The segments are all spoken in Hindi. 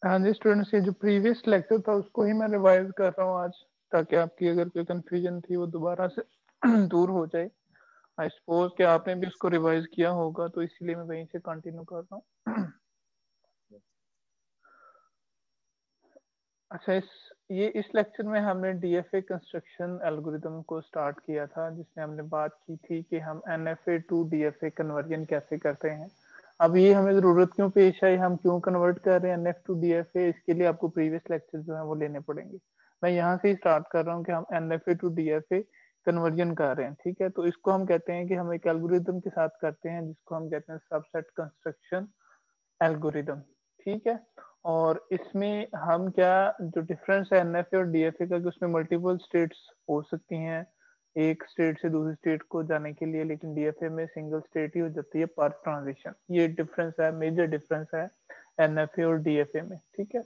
हाँ जी स्टूडेंट्स, ये जो प्रीवियस लेक्चर था उसको ही मैं रिवाइज कर रहा हूँ आज, ताकि आपकी अगर कोई कंफ्यूजन थी वो दोबारा से दूर हो जाए। आई सपोज कि आपने भी उसको रिवाइज किया होगा, तो इसीलिए मैं वहीं से कंटिन्यू कर रहा हूँ। अच्छा, इस लेक्चर में हमने डीएफए कंस्ट्रक्शन एल्गोरिदम को स्टार्ट किया था, जिसमें हमने बात की थी कि हम एनएफए टू डीएफए कन्वर्जन कैसे करते हैं। अब ये हमें ज़रूरत क्यों पेश आई, हम क्यों कन्वर्ट कर रहे हैं एनएफ टू डीएफए, इसके लिए आपको प्रीवियस लेक्चर जो है वो लेने पड़ेंगे। मैं यहाँ से ही स्टार्ट कर रहा हूँ कि हम एनएफए टू डीएफए कन्वर्जन कर रहे हैं। ठीक है, तो इसको हम कहते हैं कि हम एक एल्गोरिदम के साथ करते हैं, जिसको हम कहते हैं सबसेट कंस्ट्रक्शन एल्गोरिदम। ठीक है, और इसमें हम क्या, जो डिफरेंस है एनएफए और डीएफए का, कि उसमें मल्टीपल स्टेट्स हो सकती हैं एक स्टेट से दूसरी स्टेट को जाने के लिए, लेकिन डीएफए में सिंगल स्टेट ही हो जाती है पर ट्रांजिशन। ये डिफरेंस है, मेजर डिफरेंस है एनएफए और डीएफए में। ठीक है,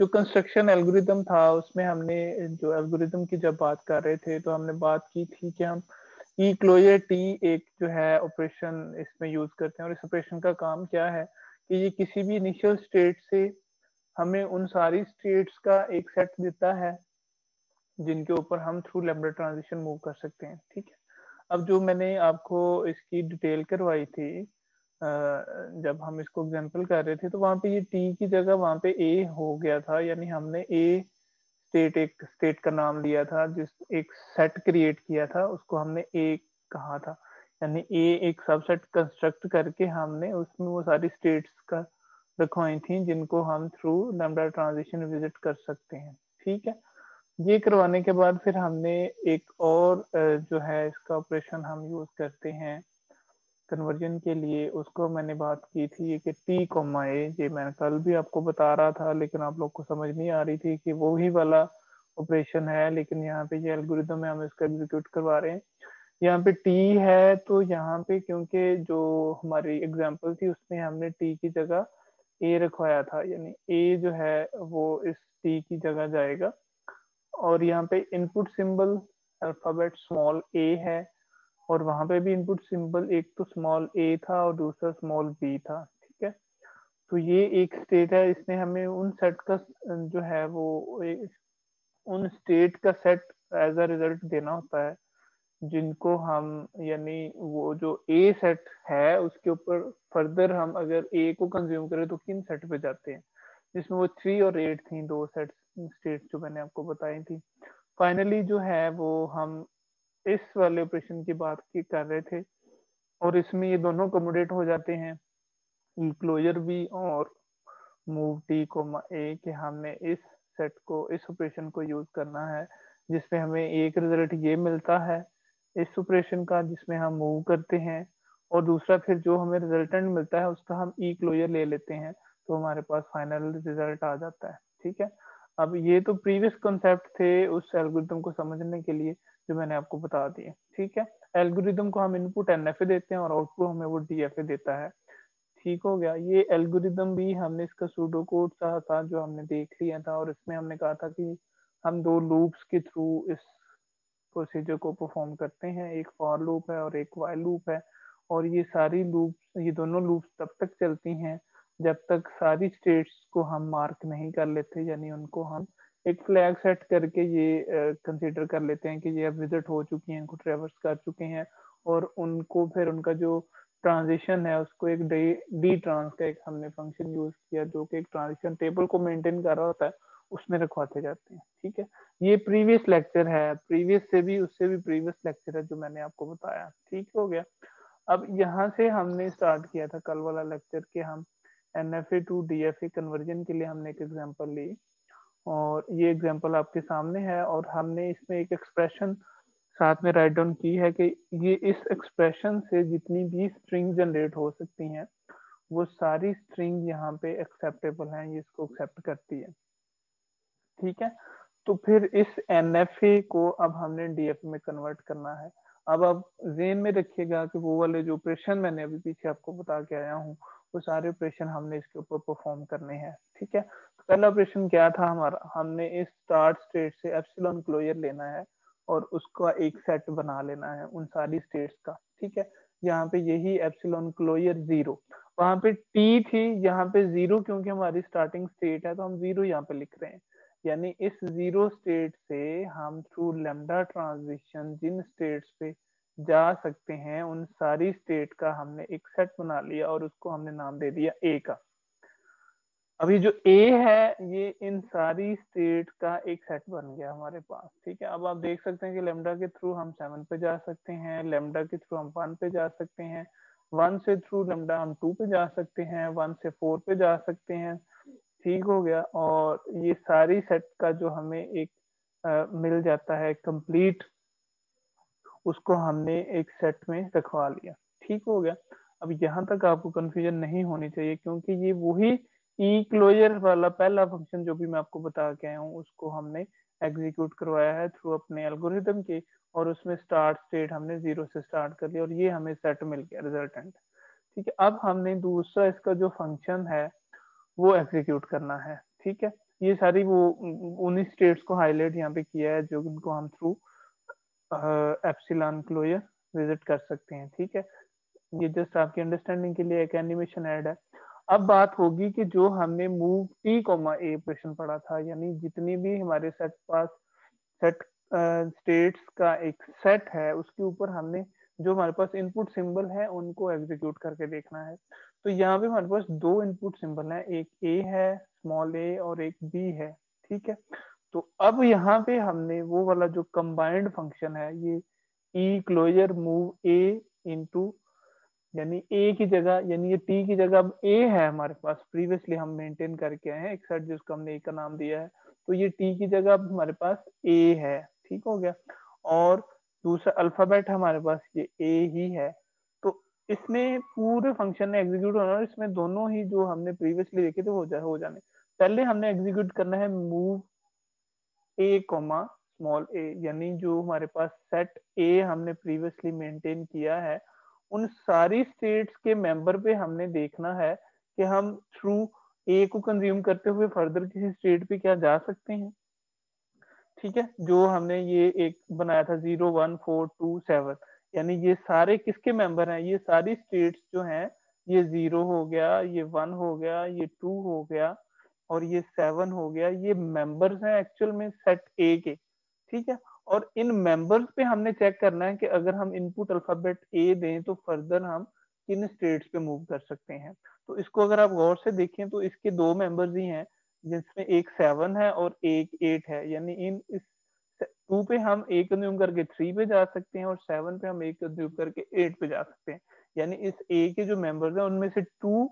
जो कंस्ट्रक्शन एल्गोरिदम था उसमें हमने, जो एल्गोरिदम की जब बात कर रहे थे तो हमने बात की थी कि हम ई क्लोजर टी एक जो है ऑपरेशन इसमें यूज करते हैं, और इस ऑपरेशन का काम क्या है कि ये किसी भी इनिशियल स्टेट से हमें उन सारी स्टेट्स का एक सेट देता है जिनके ऊपर हम थ्रू लैम्बडा ट्रांजिशन मूव कर सकते हैं। ठीक है, अब जो मैंने आपको इसकी डिटेल करवाई थी, जब हम इसको एग्जांपल कर रहे थे, तो वहां पे ये टी की जगह वहां पे ए हो गया था, यानी हमने ए स्टेट, एक स्टेट का नाम लिया था, जिस एक सेट क्रिएट किया था उसको हमने ए कहा था। यानी ए एक सबसेट कंस्ट्रक्ट करके हमने उसमें वो सारी स्टेट्स का रखवाई थी जिनको हम थ्रू लैम्बडा ट्रांजिशन विजिट कर सकते हैं। ठीक है, ये करवाने के बाद फिर हमने एक और जो है इसका ऑपरेशन हम यूज करते हैं कन्वर्जन के लिए, उसको मैंने बात की थी कि टी कोमा ए। ये मैं कल भी आपको बता रहा था, लेकिन आप लोग को समझ नहीं आ रही थी कि वो ही वाला ऑपरेशन है, लेकिन यहाँ पे ये एल्गोरिदम है, हम इसका एग्जीक्यूट करवा रहे हैं। यहाँ पे टी है, तो यहाँ पे क्योंकि जो हमारी एग्जांपल थी उसमें हमने टी की जगह ए रखवाया था, यानी ए जो है वो इस टी की जगह जाएगा, और यहाँ पे इनपुट सिंबल अल्फाबेट स्मॉल ए है, और वहां पे भी इनपुट सिंबल एक तो स्मॉल ए था और दूसरा स्मॉल बी था। ठीक है, तो ये एक स्टेट है, इसने हमें उन सेट का जो है वो उन स्टेट का सेट एज अ रिजल्ट देना होता है जिनको हम, यानी वो जो ए सेट है उसके ऊपर फर्दर हम अगर ए को कंज्यूम करें तो किन सेट पे जाते हैं, जिसमें वो 3 और 8 थी, दो सेट स्टेट जो मैंने आपको बताई थी। फाइनली जो है वो हम इस वाले ऑपरेशन की बात की कर रहे थे, और इसमें ये दोनों कमोडेट हो जाते हैं, क्लोजर भी और मूव टी कोमा ए, के हमने इस सेट को, इस ऑपरेशन को यूज करना है, जिसमें हमें एक रिजल्ट ये मिलता है इस ऑपरेशन का जिसमें हम मूव करते हैं, और दूसरा फिर जो हमें रिजल्टेंट मिलता है उसका हम ई क्लोजर ले लेते हैं, तो हमारे पास फाइनल रिजल्ट आ जाता है। ठीक है, अब ये तो प्रीवियस कॉन्सेप्ट थे उस एल्गोरिथम को समझने के लिए जो मैंने आपको बता दिए। ठीक है, एल्गोरिथम को हम इनपुट एनएफए देते हैं और आउटपुट हमें वो डीएफए देता है। ठीक हो गया, ये एल्गोरिदम भी हमने इसका सूडो कोड था जो हमने देख लिया था, और इसमें हमने कहा था कि हम दो लूप्स के थ्रू इस प्रोसीजर को परफॉर्म करते हैं, एक फॉर लूप है और एक वाइल लूप है, और ये सारी लूप्स, ये दोनों लूप्स तब तक चलती हैं जब तक सारी स्टेट्स को हम मार्क नहीं कर लेते, यानी उनको हम एक फ्लैग सेट करके ये कंसीडर कर लेते हैं कि ये अब विजिट हो चुकी हैं, इनको ट्रेवर्स कर चुके हैं, और उनको फिर उनका जो ट्रांजिशन है उसको एक डी ट्रांस का एक हमने फंक्शन यूज किया जो कि एक ट्रांजिशन टेबल को मेंटेन कर रहा होता है, उसमें रखवाते जाते हैं। ठीक है, ये प्रीवियस लेक्चर है, प्रीवियस से भी, उससे भी प्रीवियस लेक्चर है जो मैंने आपको बताया। ठीक हो गया, अब यहाँ से हमने स्टार्ट किया था कल वाला लेक्चर कि हम एनएफए टू डीएफए कन्वर्जन के लिए हमने एक एग्जांपल ली, और ये एग्जांपल आपके सामने है, और हमने इसमें एक एक्सप्रेशन साथ में राइट डाउन की है कि ये इस एक्सप्रेशन से जितनी भी स्ट्रिंग जनरेट हो सकती हैं वो सारी स्ट्रिंग यहाँ पे एक्सेप्टेबल हैं, ये इसको एक्सेप्ट करती है। ठीक है, तो फिर इस एनएफए को अब हमने डीएफए में कन्वर्ट करना है। अब आप जेन में रखिएगा कि वो वाले जो ऑपरेशन मैंने अभी पीछे आपको बता के आया हूँ वो सारे ऑपरेशन हमने इसके ऊपर परफॉर्म करने हैं। ठीक है, तो पहला ऑपरेशन क्या था हमारा, हमने इस स्टार्ट स्टेट से एप्सिलॉन क्लोजर लेना है और उसका एक सेट बना लेना है उन सारी स्टेट्स का। ठीक है, यहाँ पे यही एप्सिलॉन क्लोजर 0। वहां पे टी थी, यहाँ पे 0 क्योंकि हमारी स्टार्टिंग स्टेट है तो हम 0 यहाँ पे लिख रहे हैं। यानी इस 0 स्टेट से हम थ्रू लैम्डा ट्रांजिशन जिन स्टेट्स पे जा सकते हैं उन सारी स्टेट का हमने एक सेट बना लिया और उसको हमने नाम दे दिया ए का। अभी जो ए है ये इन सारी स्टेट का एक सेट बन गया हमारे पास, ठीक है। अब आप देख सकते हैं कि लेमडा के थ्रू हम 7 पे जा सकते हैं, लेमडा के थ्रू हम 1 पे जा सकते हैं, 1 से थ्रू लेमडा हम 2 पे जा सकते हैं, 1 से 4 पे जा सकते हैं, ठीक हो गया। और ये सारी सेट का जो हमें एक मिल जाता है कंप्लीट, उसको हमने एक सेट में रखवा लिया, ठीक हो गया। अब यहाँ तक आपको कंफ्यूजन नहीं होनी चाहिए क्योंकि ये वही ई क्लोजर वाला पहला फंक्शन जो भी मैं आपको बता के आया हूँ उसको हमने एग्जीक्यूट करवाया है थ्रू अपने एल्गोरिदम के, और उसमें स्टार्ट स्टेट हमने 0 से स्टार्ट कर लिया और ये हमें सेट मिल गया रिजल्टेंट, ठीक है। अब हमने दूसरा इसका जो फंक्शन है वो एग्जीक्यूट करना है, ठीक है। ये सारी वो उन्हीं स्टेट्स को हाईलाइट यहाँ पे किया है जो उनको हम थ्रू एप्सिलॉन क्लोजर विजिट कर सकते हैं, ठीक है। ये जस्ट आपकी अंडरस्टैंडिंग के लिए एक एनिमेशन ऐड है। अब बात होगी कि जो हमने मूव टी कॉमा ए ऑपरेशन पढ़ा था, यानी जितनी भी हमारे सेट पास सेट स्टेट्स का एक सेट है उसके ऊपर हमने जो हमारे पास इनपुट सिंबल है उनको एग्जीक्यूट करके देखना है। तो यहाँ पे हमारे पास दो इनपुट सिंबल है, एक ए है स्मॉल ए और एक बी है, ठीक है। तो अब यहाँ पे हमने वो वाला जो कंबाइंड फंक्शन है ये ई क्लोजर मूव ए इनटू, यानी ए की जगह, यानी ये टी की जगह अब ए है हमारे पास, प्रीवियसली हम मेंटेन करके आए हैं एक सेट जिसको हमने ए का नाम दिया है, तो ये टी की जगह अब हमारे पास ए है, ठीक हो गया। और दूसरा अल्फाबेट हमारे पास ये ए ही है। तो इसमें पूरे फंक्शन ने एग्जीक्यूट होना और इसमें दोनों ही जो हमने प्रीवियसली देखे थे हो जाने। पहले हमने एग्जीक्यूट करना है मूव ए कॉमा स्मॉल ए, यानी जो हमारे पास सेट ए हमने प्रीवियसली मेंटेन किया है उन सारी स्टेट्स के मेंबर पे हमने देखना है कि हम थ्रू ए को कंज्यूम करते हुए फर्दर किसी स्टेट पे क्या जा सकते हैं, ठीक है। जो हमने ये एक बनाया था 0 1 4 2 7, यानी ये सारे किसके मेंबर हैं, ये सारी स्टेट्स जो हैं, ये 0 हो गया, ये 1 हो गया, ये 2 हो गया और ये 7 हो गया, ये मेंबर्स हैं एक्चुअल में सेट ए के, ठीक है। और इन मेंबर्स पे हमने चेक करना है कि अगर हम इनपुट अल्फाबेट ए दें तो फर्दर हम किन स्टेट्स पे मूव कर सकते हैं। तो इसको अगर आप गौर से देखें तो इसके दो मेंबर्स ही हैं जिसमें एक 7 है और एक 8 है, यानी इन इस 2 पे हम ए कंज्यूम करके 3 पे जा सकते हैं और 7 पे हम ए कंज्यूम करके 8 पे जा सकते हैं। यानी इस ए के जो मेंबर्स हैं उनमें से 2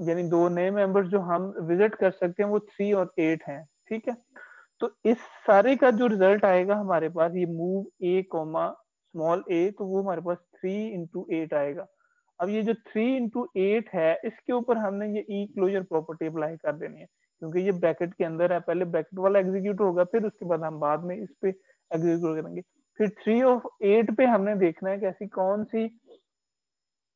यानी दो नए मेंबर्स जो हम विजिट कर सकते हैं वो 3 और 8 हैं, ठीक है। तो इस सारे का जो रिजल्ट आएगा हमारे पास ये मूव ए कॉमा स्मॉल ए, तो वो हमारे पास 3 इंटू 8 आएगा। अब ये जो 3 इंटू 8 है इसके ऊपर हमने ये ई क्लोजर प्रॉपर्टी अप्लाई कर देनी है क्योंकि ये ब्रैकेट के अंदर है, पहले ब्रैकेट वाला एग्जीक्यूट होगा फिर उसके बाद हम बाद में इस पे एग्जीक्यूट करेंगे। फिर 3 ऑफ 8 पे हमने देखना है कि ऐसी कौन सी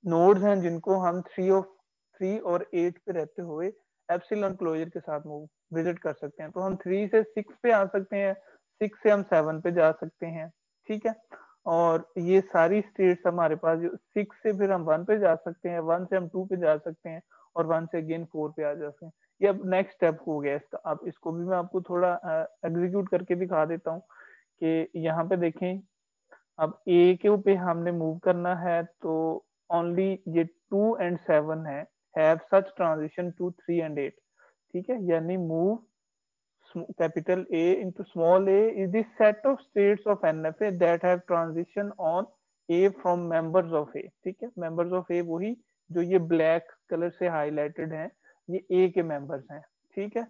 नोड्स हैं जिनको हम 3 और 8 पे रहते हुए एप्सिलॉन क्लोजर के साथ मूव विजिट कर सकते हैं। तो हम 3 से 6 पे आ सकते हैं, 6 से हम 7 पे जा सकते हैं, ठीक है। और ये सारी स्टेट्स हमारे पास 6 से फिर हम 1 पे जा सकते हैं, 1 से हम 2 पे जा सकते हैं और 1 से अगेन 4 पे आ जा सकते हैं। ये अब नेक्स्ट स्टेप हो गया इसका। अब इसको भी मैं आपको थोड़ा एग्जीक्यूट करके दिखा देता हूँ कि यहाँ पे देखें अब ए के पे हमने मूव करना है तो ओनली ये 2 एंड 7 है have such transition to 3 and 8, ठीक है। यानी move capital A into small a is the set of states of NFA that have transition on A from members of A, ठीक है। members of A वही जो ये ब्लैक कलर से हाईलाइटेड हैं, ये A के मेंबर्स हैं, ठीक है।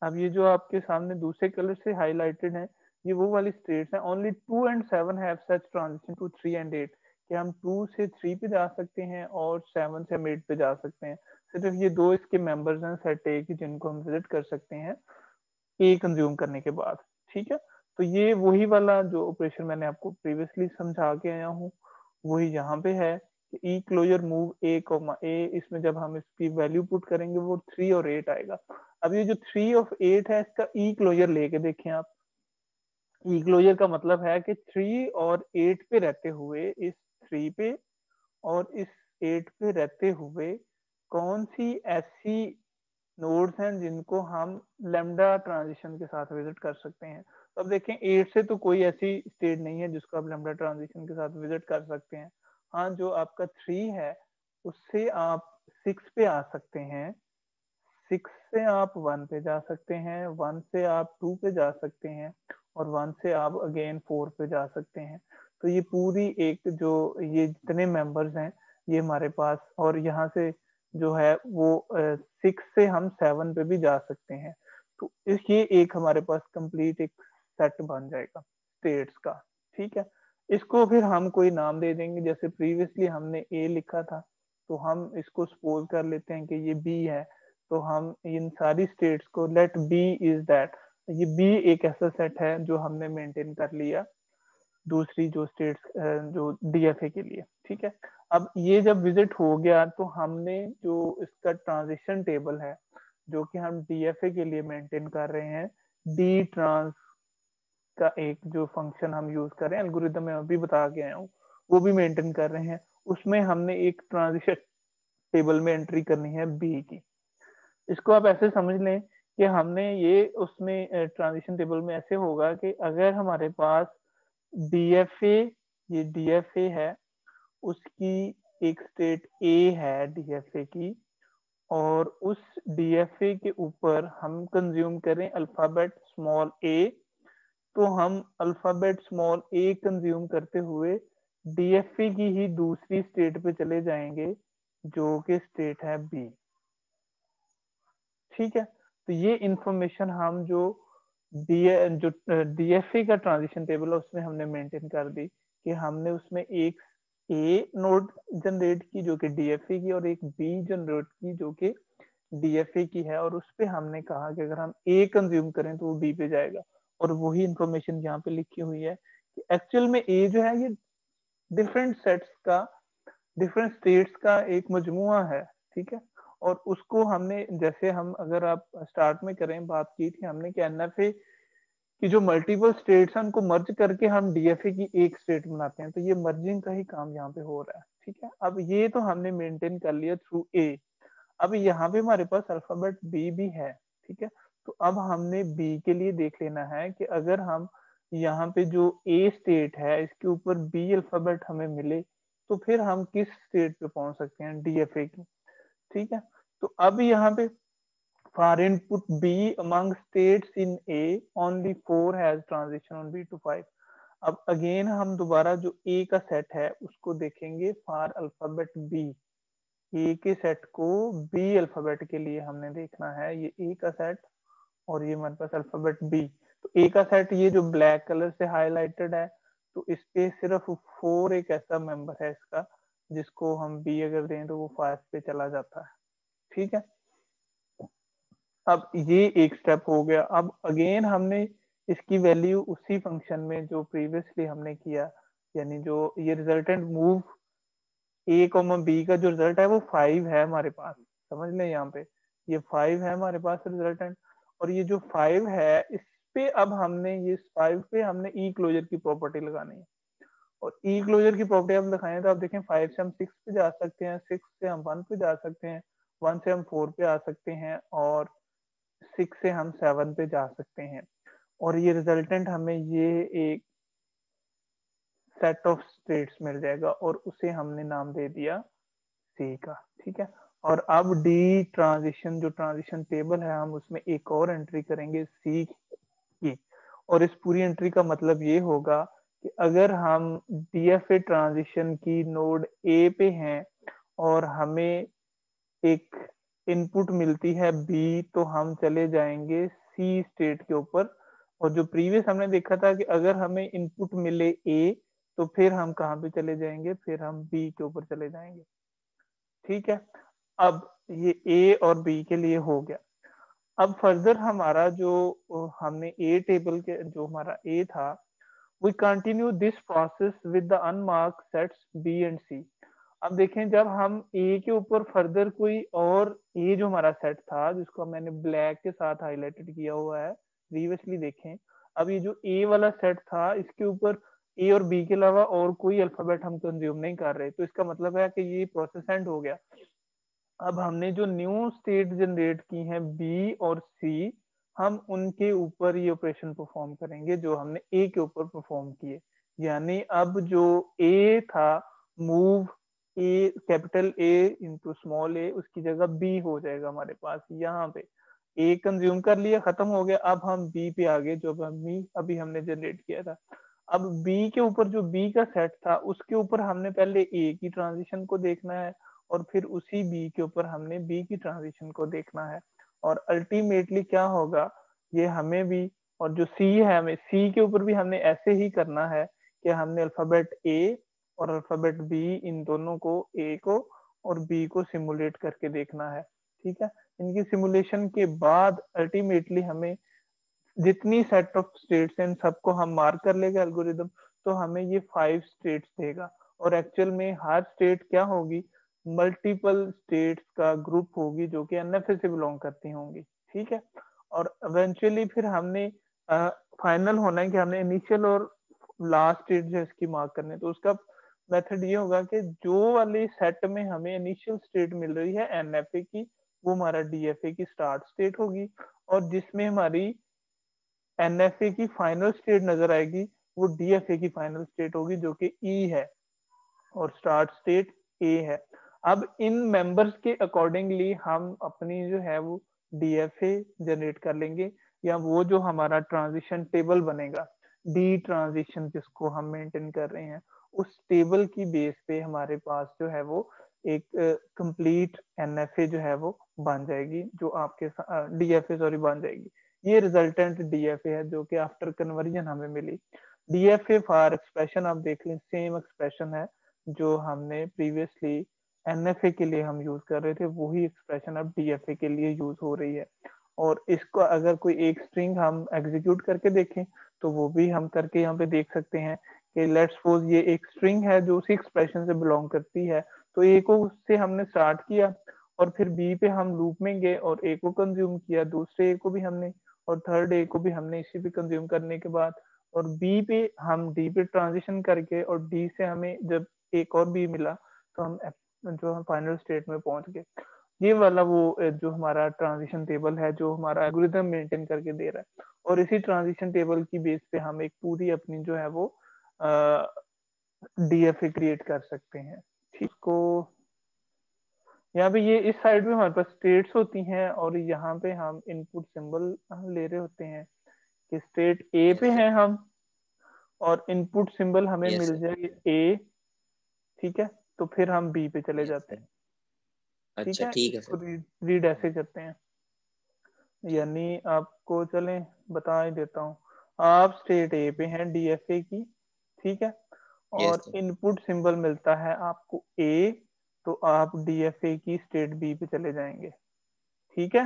अब ये जो आपके सामने दूसरे कलर से हाईलाइटेड है ये वो वाली स्टेट्स हैं। Only 2 and 7 have such transition to 3 and 8, कि हम 2 से 3 पे जा सकते हैं और 7 से हम 8 पे जा सकते हैं। सिर्फ ये दो इसके मेंबर्स हैं सेट ए की जिनको हम विजिट कर सकते हैं ए कंज्यूम करने के बाद, ठीक है। तो ये वही वाला जो ऑपरेशन मैंने आपको प्रीवियसली समझा के आया हूँ वही यहाँ पे है कि ई क्लोजर मूव ए कॉमा ए, इसमें जब हम इसकी वैल्यू पुट करेंगे वो 3 और 8 आएगा। अब ये जो 3 ऑफ 8 है इसका ई क्लोजर लेके देखें आप, ई क्लोजर का मतलब है कि 3 और 8 पे रहते हुए इस 3 पे और इस 8 पे रहते हुए कौन सी ऐसी नोड्स हैं जिनको हम लैम्डा ट्रांजिशन के साथ विजिट कर सकते हैं। तो अब देखें 8 से तो कोई ऐसी स्टेट नहीं है जिसको आप लैम्डा ट्रांजिशन के साथ विजिट कर सकते हैं। हाँ, जो आपका 3 है उससे आप 6 पे आ सकते हैं, 6 से आप 1 पे जा सकते हैं, 1 से आप 2 पे जा सकते हैं और 1 से आप अगेन 4 पे जा सकते हैं। तो ये पूरी एक जो ये जितने मेंबर्स हैं ये हमारे पास, और यहाँ से जो है वो 6 से हम 7 पे भी जा सकते हैं। तो इस ये एक हमारे पास कंप्लीट एक सेट बन जाएगा स्टेट्स का। ठीक है, इसको फिर हम कोई नाम दे देंगे, जैसे प्रीवियसली हमने ए लिखा था तो हम इसको सपोज कर लेते हैं कि ये बी है। तो हम इन सारी स्टेट्स को लेट बी इज दैट, ये बी एक ऐसा सेट है जो हमने मेंटेन कर लिया दूसरी जो स्टेट्स जो डीएफए के लिए। ठीक है, अब ये जब विजिट हो गया तो हमने जो इसका ट्रांजिशन टेबल है जो कि हम डीएफए के लिए मेंटेन कर रहे हैं, डी ट्रांस का एक जो फंक्शन हम यूज कर रहे हैं, एल्गोरिदम में अभी बता के आया हूँ, वो भी मेंटेन कर रहे हैं। उसमें हमने एक ट्रांजिशन टेबल में एंट्री करनी है बी की। इसको आप ऐसे समझ लें कि हमने ये उसमें ट्रांजिशन टेबल में ऐसे होगा कि अगर हमारे पास डीएफए, ये डीएफए है, उसकी एक स्टेट ए है डीएफए की, और उस डीएफए के ऊपर हम कंज्यूम करें अल्फाबेट स्मॉल ए, तो हम अल्फाबेट स्मॉल ए कंज्यूम करते हुए डीएफए की ही दूसरी स्टेट पे चले जाएंगे जो कि स्टेट है बी। ठीक है, तो ये इंफॉर्मेशन हम जो डीएफए का ट्रांजिशन टेबल है उसमें हमने मेंटेन कर दी कि हमने उसमें एक ए नोड जनरेट की जो कि डीएफए की, और एक बी जनरेट की जो कि डीएफए की है, और उस पे हमने कहा कि अगर हम ए कंज्यूम करें तो वो बी पे जाएगा। और वही इंफॉर्मेशन यहाँ पे लिखी हुई है कि एक्चुअल में ए जो है ये डिफरेंट सेट्स का, डिफरेंट स्टेट्स का एक मजमुआ है। ठीक है, और उसको हमने, जैसे हम अगर आप स्टार्ट में करें, बात की थी हमने कि एनएफए की जो मल्टीपल स्टेट्स हैं उनको मर्ज करके हम डीएफए की एक स्टेट बनाते हैं, तो ये मर्जिंग का ही काम यहाँ पे हो रहा है। ठीक है, अब ये तो हमने मेंटेन कर लिया थ्रू ए। अब यहाँ पे हमारे पास अल्फाबेट बी भी है। ठीक है, तो अब हमने बी के लिए देख लेना है कि अगर हम यहाँ पे जो ए स्टेट है इसके ऊपर बी अल्फाबेट हमें मिले तो फिर हम किस स्टेट पे पहुंच सकते हैं, डीएफए की। ठीक है, तो अब यहाँ पे for input B among states in A only 4 has transition on B to 5। अब अगेन हम दोबारा जो ए का सेट है उसको देखेंगे फॉर अल्फाबेट बी। ए के सेट को बी अल्फाबेट के लिए हमने देखना है, ये ए का सेट और ये हमारे पास अल्फाबेट बी। तो ए का सेट ये जो ब्लैक कलर से हाईलाइटेड है, तो इस पे सिर्फ 4 एक ऐसा मेंबर है इसका जिसको हम बी अगर दें तो वो 5 पे चला जाता है। ठीक है, अब ये एक स्टेप हो गया। अब अगेन हमने इसकी वैल्यू उसी फंक्शन में जो प्रीवियसली हमने किया, यानी जो ये रिजल्टेंट मूव ए कॉमा बी का जो रिजल्ट है वो 5 है हमारे पास, समझ लें यहाँ पे ये 5 है हमारे पास रिजल्टेंट। और ये जो 5 है इस पे अब हमने ये 5 पे हमने ई क्लोजर की प्रॉपर्टी लगानी है। और ई क्लोजर की प्रॉपर्टी हम दिखाएं तो आप देखें 5 से हम 6 पे जा सकते हैं, 6 से हम 1 पे जा सकते हैं, 1 से हम 4 पे आ सकते हैं, और 6 से हम 7 पे जा सकते हैं। और ये रिजल्टेंट हमें ये एक सेट ऑफ स्टेट्स मिल जाएगा और उसे हमने नाम दे दिया सी का। ठीक है, और अब डी ट्रांजिशन जो ट्रांजिशन टेबल है हम उसमें एक और एंट्री करेंगे सी की। और इस पूरी एंट्री का मतलब ये होगा कि अगर हम डीएफए ट्रांजिशन की नोड ए पे हैं और हमें एक इनपुट मिलती है बी, तो हम चले जाएंगे सी स्टेट के ऊपर। और जो प्रीवियस हमने देखा था कि अगर हमें इनपुट मिले ए तो फिर हम कहाँ पे चले जाएंगे, फिर हम बी के ऊपर चले जाएंगे। ठीक है, अब ये ए और बी के लिए हो गया। अब फर्दर हमारा जो हमने ए टेबल के जो हमारा ए था, we continue this process with the unmarked sets B and C. अब देखें जब हम ए के ऊपर फर्दर कोई और ए जो हमारा सेट था जिसको मैंने ब्लैक के साथ हाईलाइटेड किया हुआ है प्रीवियसली, देखें अब ये जो ए वाला सेट था इसके ऊपर ए और बी के अलावा और कोई अल्फाबेट हम कंज्यूम नहीं कर रहे, तो इसका मतलब है कि ये प्रोसेस एंड हो गया। अब हमने जो न्यू स्टेट जनरेट की है बी और सी, हम उनके ऊपर ये ऑपरेशन परफॉर्म करेंगे जो हमने ए के ऊपर परफॉर्म किए। यानी अब जो ए था, move A, capital A into small a, उसकी जगह बी हो जाएगा हमारे पास यहाँ पे। ए कंज्यूम कर लिया, खत्म हो गया। अब हम बी पे आ गए, जो अभी हमने जनरेट किया था। अब बी के ऊपर जो बी का सेट था, उसके ऊपर हमने पहले ए की ट्रांजिशन को देखना है, और फिर उसी बी के ऊपर हमने बी की ट्रांजिशन को देखना है। और अल्टीमेटली क्या होगा, ये हमें भी, और जो सी है, हमें सी के ऊपर भी हमने ऐसे ही करना है कि हमने अल्फाबेट ए और अल्फाबेट बी, इन दोनों को, ए को और बी को सिमुलेट करके देखना है। ठीक है, इनकी सिमुलेशन के बाद अल्टीमेटली हमें जितनी सेट ऑफ स्टेट्स हैं सबको हम मार्क कर लेगा एल्गोरिदम, तो हमें ये 5 स्टेट्स देगा। और एक्चुअल में हर स्टेट क्या होगी, मल्टीपल स्टेट्स का ग्रुप होगी जो कि एनएफए से बिलोंग करती होंगी। ठीक है, और इवेंचुअली फिर हमने फाइनल होना है कि हमने इनिशियल और लास्ट स्टेट जो इसकी मार्क करने, तो उसका मेथड ये होगा कि जो वाले सेट में हमें इनिशियल स्टेट मिल रही है एनएफए की, वो हमारा डीएफए की स्टार्ट स्टेट होगी। और जिसमें हमारी एनएफए की फाइनल स्टेट नजर आएगी, वो डीएफए की फाइनल स्टेट होगी जो कि ई है, और स्टार्ट स्टेट ए है। अब इन मेंबर्स के अकॉर्डिंगली हम अपनी जो है वो डीएफए जनरेट कर लेंगे, या वो जो हमारा ट्रांजिशन टेबल बनेगा, डी ट्रांजिशन जिसको हम मेंटेन कर रहे हैं, उस टेबल की बेस पे हमारे पास जो है वो एक कंप्लीट एनएफए जो है वो बन जाएगी, जो आपके डीएफए सॉरी बन जाएगी। ये रिजल्टेंट डीएफए है जो कि आफ्टर कन्वर्जन हमें मिली। डीएफए फॉर एक्सप्रेशन आप देख लें, सेम एक्सप्रेशन है जो हमने प्रीवियसली एनएफए के लिए हम यूज कर रहे थे, वही एक्सप्रेशन अब डीएफए के लिए यूज हो रही है। और इसको अगर कोई एक स्ट्रिंग हम एग्जीक्यूट करके देखें, तो वो भी हम करके यहाँ पे देख सकते हैं कि लेट्स सपोज ये एक स्ट्रिंग है जो उसी एक्सप्रेशन से बिलोंग करती है। तो ए को उससे हमने स्टार्ट किया, और फिर बी पे हम लूप में गए और ए को कंज्यूम किया, दूसरे ए को भी हमने, और थर्ड ए को भी हमने इसी पे कंज्यूम करने के बाद, और बी पे हम डी पे ट्रांजिशन करके, और डी से हमें जब एक और बी मिला, तो हम जो हम फाइनल स्टेट में पहुंच गए। ये वाला वो जो हमारा ट्रांजिशन टेबल है जो हमारा एल्गोरिथम मेंटेन करके दे रहा है, और इसी ट्रांजिशन टेबल की बेस पे हम एक पूरी अपनी जो है वो डीएफए क्रिएट कर सकते हैं। ठीक को यहाँ पे ये इस साइड में हमारे पास स्टेट्स होती हैं, और यहाँ पे हम इनपुट सिंबल ले रहे होते हैं कि स्टेट ए पे यस सर। हैं हम, और इनपुट सिंबल हमें यस मिल सर। जाए ए। ठीक है, तो फिर हम बी पे चले यस जाते सर। हैं। ठीक अच्छा है, ठीक है इसको सर। रीड ऐसे करते हैं। जी। यानी आपको चलें बता ही देता हूँ। आप स्टेट ए पे हैं डीएफए की, ठीक है, यस और सर। इनपुट सिंबल मिलता है आपको ए, तो आप डीएफए की स्टेट बी पे चले जाएंगे। ठीक है,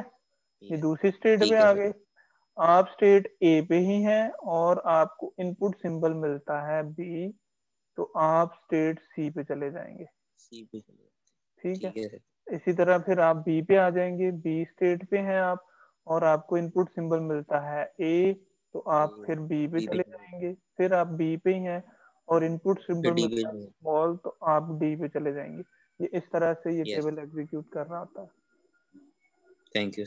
ये यस। दूसरी स्टेट पे ठीक है आ सर। गए। आप स्टेट ए पे ही हैं और आपको इनपुट सिंबल मिलता है बी, तो आप स्टेट सी पे चले जाएंगे। सी पे चलिए। ठीक है, ठीक है सर। इसी तरह फिर आप बी पे आ जाएंगे, बी स्टेट पे हैं आप, और आपको इनपुट सिंबल मिलता है ए, तो तो आप फिर बी पे बी पे चले चलिए। जाएंगे। फिर आप बी पे ही हैं और इनपुट फिर सिंबल डी पे मिलता है चलिए। स्मॉल, तो आप डी पे चले जाएंगे। ये इस तरह से ये यस। टेबल एग्जीक्यूट कर रहा होता है। Thank you.